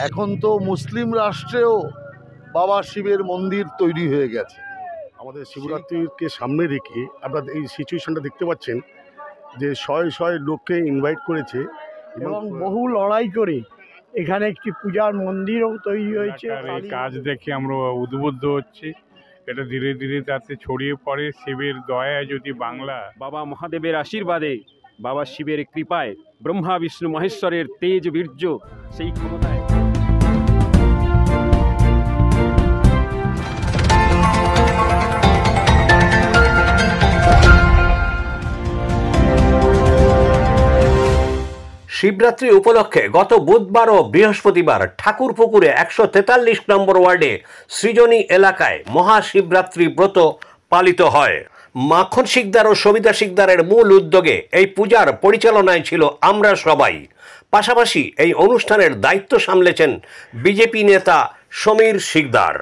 এখন তো মুসলিম রাষ্ট্রেও বাবা শিবের মন্দির তৈরি হয়ে গেছে। আমাদের শিবরাত্রিকে সামনে রেখে আপনারা এই সিচুয়েশনটা দেখতে পাচ্ছেন যে শয়ে শয়ে লোককে ইনভাইট করেছে এবং বহু লড়াই করে এখানে একটি পূজার মন্দিরও তৈরি হয়েছে। এই কাজ দেখে আমরা উদ্বুদ্ধ হচ্ছি, এটা ধীরে ধীরে তাতে ছড়িয়ে পড়ে। শিবের দয়ায় যদি বাংলা, বাবা মহাদেবের আশীর্বাদে, বাবা শিবের কৃপায়, ব্রহ্মা বিষ্ণু মহেশ্বরের তেজ বীর্য, সেই ক্ষমতায় শিবরাত্রি উপলক্ষে গত বুধবার ও বৃহস্পতিবার ঠাকুরপুকুরে 143 নম্বর ওয়ার্ডে সৃজনী এলাকায় মহাশিবরাত্রি ব্রত পালিত হয়। মাখন শিকদার ও সবিতা শিকদারের মূল উদ্যোগে এই পূজার পরিচালনায় ছিল আমরা সবাই। পাশাপাশি এই অনুষ্ঠানের দায়িত্ব সামলেছেন বিজেপি নেতা সমীর শিকদার।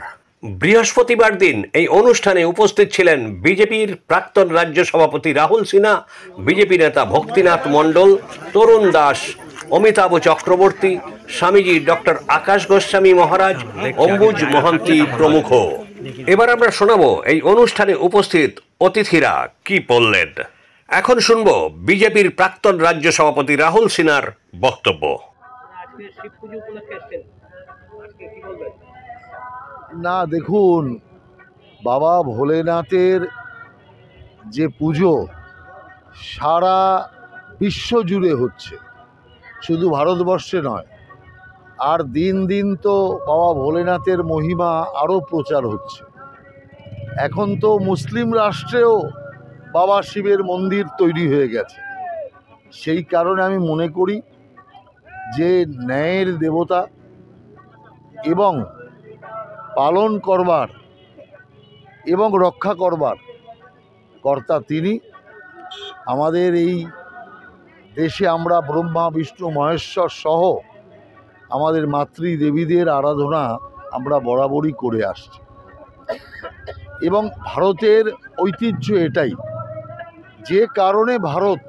বৃহস্পতিবার দিন এই অনুষ্ঠানে উপস্থিত ছিলেন বিজেপির প্রাক্তন রাজ্য সভাপতি রাহুল সিনহা, বিজেপি নেতা ভক্তিনাথ মণ্ডল, তরুণ দাস, অমিতাভ চক্রবর্তী, স্বামীজি ডক্টর আকাশ গোস্বামী মহারাজ, অম্বুজ মহান্তি প্রমুখ। এবার আমরা শোনাবো এই অনুষ্ঠানে উপস্থিত অতিথিরা কি বললেন। এখন শুনবো বিজেপির প্রাক্তন রাজ্য সভাপতি রাহুল সিনহার বক্তব্য। না, দেখুন, বাবা ভোলেনাথের যে পুজো সারা বিশ্ব জুড়ে হচ্ছে, শুধু ভারতবর্ষে নয়। আর দিন দিন তো বাবা ভোলেনাথের মহিমা আরও প্রচার হচ্ছে। এখন তো মুসলিম রাষ্ট্রেও বাবা শিবের মন্দির তৈরি হয়ে গেছে। সেই কারণে আমি মনে করি যে ন্যায়ের দেবতা এবং পালন করবার এবং রক্ষা করবার কর্তা তিনি। আমাদের এই দেশে আমরা ব্রহ্মা বিষ্ণু মহেশ্বর সহ আমাদের মাতৃদেবীদের আরাধনা আমরা বরাবরই করে আসছি। এবং ভারতের ঐতিহ্য এটাই, যে কারণে ভারত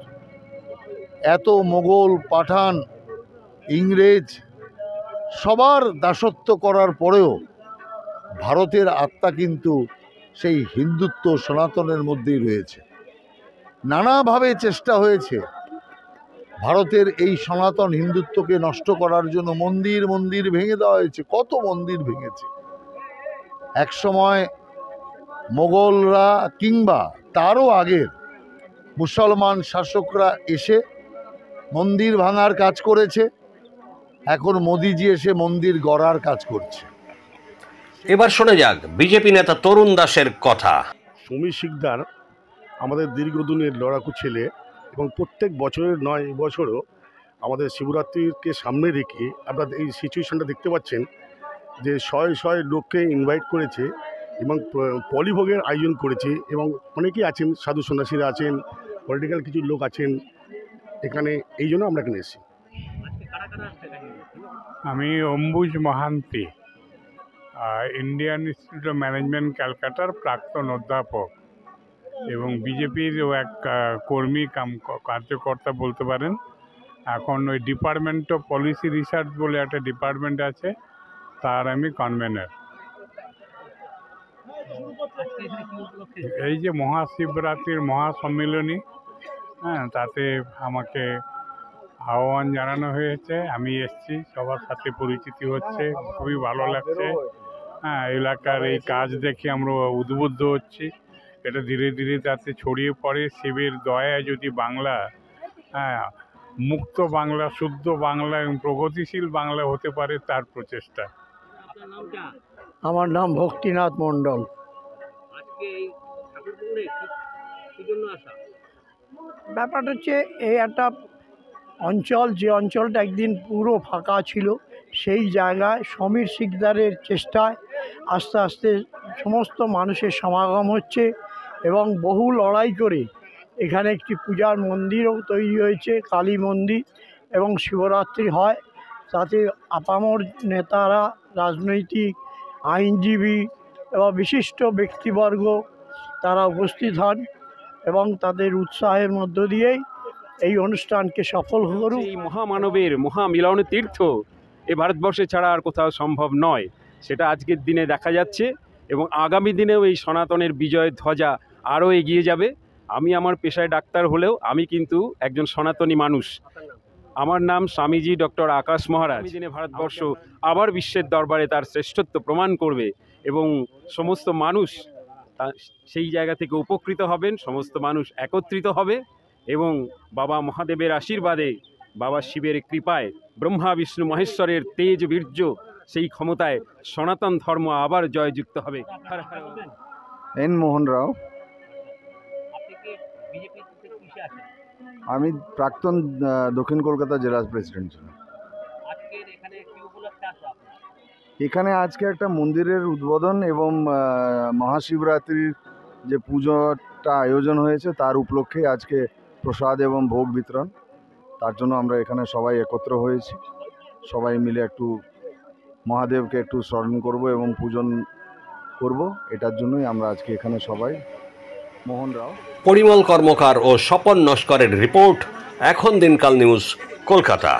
এত মোগল, পাঠান, ইংরেজ সবার দাসত্ব করার পরেও ভারতের আত্মা কিন্তু সেই হিন্দুত্ব সনাতনের মধ্যেই রয়েছে। নানাভাবে চেষ্টা হয়েছে ভারতের এই সনাতন হিন্দুত্বকে নষ্ট করার জন্য। মন্দির মন্দির ভেঙে দেওয়া হয়েছে, কত মন্দির ভেঙেছে। একসময় মোগলরা কিংবা তারও আগের মুসলমান শাসকরা এসে মন্দির ভাঙার কাজ করেছে। এখন মোদিজি এসে মন্দির গড়ার কাজ করছে। এবার শোনা যাক বিজেপি নেতা তরুণ দাসের কথা। সমীর শিকদার আমাদের দীর্ঘদিনের লড়াকু ছেলে এবং প্রত্যেক বছরের নয় এবছরও আমাদের শিবরাত্রিকে সামনে রেখে আপনারা এই সিচুয়েশনটা দেখতে পাচ্ছেন যে শয়ে শয়ে লোককে ইনভাইট করেছে এবং পলিভোগের আয়োজন করেছে। এবং অনেকেই আছেন, সাধু সন্ন্যাসীরা আছেন, পলিটিক্যাল কিছু লোক আছেন এখানে, এই জন্য আমরা এখানে এসেছি। আমি Ambuj Mohanty, Indian institute of management ক্যালকাটার প্রাক্তন অধ্যাপক এবং বিজেপির এক কর্মী কার্যকর্তা বলতে পারেন। এখন ওই ডিপার্টমেন্ট অফ পলিসি রিসার্চ বলে একটা ডিপার্টমেন্ট আছে, তার আমি কনভেনার। এই যে মহাশিবরাত্রির মহাসম্মিলনী, তাতে আমাকে আহ্বান জানানো হয়েছে, আমি এসেছি, সবার সাথে পরিচিতি হচ্ছে, খুবই ভালো লাগছে। এলাকার এই কাজ দেখে আমরা উদ্বুদ্ধ হচ্ছি, এটা ধীরে ধীরে তাতে ছড়িয়ে পড়ে। শিবের দয়ায় যদি বাংলা মুক্ত বাংলা, শুদ্ধ বাংলা এবং প্রগতিশীল বাংলা হতে পারে, তার প্রচেষ্টা। আমার নাম ভক্তিনাথ মণ্ডল। ব্যাপারটা হচ্ছে এই একটা অঞ্চল, যে অঞ্চলটা একদিন পুরো ফাঁকা ছিল, সেই জায়গায় সমীর শিকদারের চেষ্টায় আস্তে আস্তে সমস্ত মানুষের সমাগম হচ্ছে এবং বহু লড়াই করে এখানে একটি পূজার মন্দিরও তৈরি হয়েছে, কালী মন্দির, এবং শিবরাত্রি হয়। তাতে আপামর নেতারা, রাজনৈতিক, আইনজীবী এবং বিশিষ্ট ব্যক্তিবর্গ তারা উপস্থিত হন এবং তাদের উৎসাহের মধ্য দিয়েই এই অনুষ্ঠানকে সফল করুক। এই মহামানবের মহামিলন তীর্থ এ ভারতবর্ষে ছাড়া আর কোথাও সম্ভব নয়, সেটা আজকের দিনে দেখা যাচ্ছে এবং আগামী দিনেও এই সনাতনের বিজয় ধ্বজা আরও এগিয়ে যাবে। আমি আমার পেশায় ডাক্তার হলেও আমি কিন্তু একজন সনাতনী মানুষ। আমার নাম স্বামীজি ডক্টর আকাশ মহারাজ। আগামী দিনে ভারতবর্ষ আবার বিশ্বের দরবারে তার শ্রেষ্ঠত্ব প্রমাণ করবে এবং সমস্ত মানুষ সেই জায়গা থেকে উপকৃত হবেন, সমস্ত মানুষ একত্রিত হবে এবং বাবা মহাদেবের আশীর্বাদে, বাবা শিবের কৃপায়, ব্রহ্মা বিষ্ণু মহেশ্বরের তেজ বীর্য সেই ক্ষমতায় সনাতন ধর্ম আবার জয়যুক্ত হবে। এন মোহন রাও। আমি প্রাক্তন দক্ষিণ কলকাতা জেলা প্রেসিডেন্ট ছিলাম। এখানে আজকে একটা মন্দিরের উদ্বোধন এবং মহাশিবরাত্রির যে পুজোটা আয়োজন হয়েছে তার উপলক্ষে আজকে প্রসাদ এবং ভোগ বিতরণ, তার জন্য আমরা এখানে সবাই একত্র হয়েছি। সবাই মিলে একটু মহাদেবকে একটু স্মরণ করব এবং পূজন করব, এটার জন্যই আমরা আজকে এখানে সবাই। মোহন রাও। পরিমল কর্মকার ও স্বপন নস্করের রিপোর্ট, এখন দিনকাল নিউজ, কলকাতা।